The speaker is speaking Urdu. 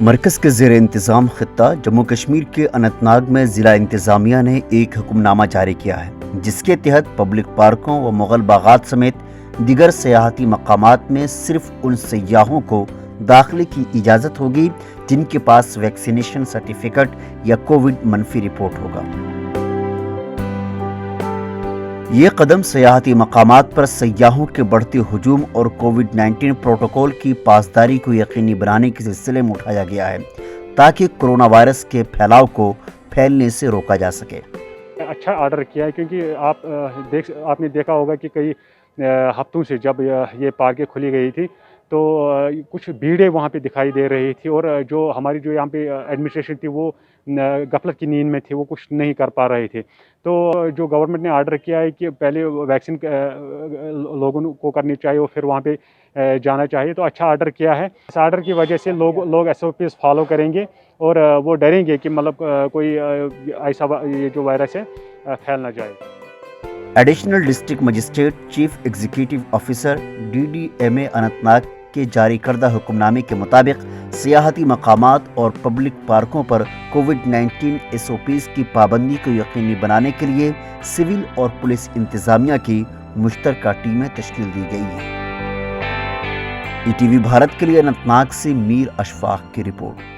مرکز کے زیر انتظام خطہ جموں کشمیر کے اننت ناگ میں ضلع انتظامیہ نے ایک حکم نامہ جاری کیا ہے، جس کے تحت پبلک پارکوں و مغل باغات سمیت دیگر سیاحتی مقامات میں صرف ان سیاحوں کو داخلے کی اجازت ہوگی جن کے پاس ویکسینیشن سرٹیفکیٹ یا کووڈ منفی رپورٹ ہوگا۔ یہ قدم سیاحتی مقامات پر سیاحوں کے بڑھتے ہجوم اور کووڈ-19 پروٹوکول کی پاسداری کو یقینی بنانے کے سلسلے میں اٹھایا گیا ہے تاکہ کرونا وائرس کے پھیلاؤ کو پھیلنے سے روکا جا سکے۔ اچھا آرڈر کیا ہے کیونکہ آپ نے دیکھا ہوگا کہ کئی ہفتوں سے جب یہ پارکیں کھلی گئی تھی تو کچھ بھیڑیں وہاں پہ دکھائی دے رہی تھی، اور جو ہماری یہاں پہ ایڈمنسٹریشن تھی وہ غفلت کی نیند میں تھی، وہ کچھ نہیں کر پا رہے تھے۔ تو جو گورنمنٹ نے آرڈر کیا ہے کہ پہلے ویکسین لوگوں کو کرنی چاہیے اور پھر وہاں پہ جانا چاہیے، تو اچھا آرڈر کیا ہے۔ اس آرڈر کی وجہ سے لوگ SOPs فالو کریں گے اور وہ ڈریں گے کہ مطلب کوئی ایسا یہ جو وائرس ہے پھیل نہ جائے۔ Additional district magistrate chief executive officer DDMA Anantnag کے جاری کردہ حکم نامے کے مطابق سیاحتی مقامات اور پبلک پارکوں پر کووڈ-19 SOPs کی پابندی کو یقینی بنانے کے لیے سول اور پولیس انتظامیہ کی مشترکہ ٹیمیں تشکیل دی گئی ہیں۔ ETV بھارت کے لیے اننت ناگ سے میر اشفاق کی رپورٹ۔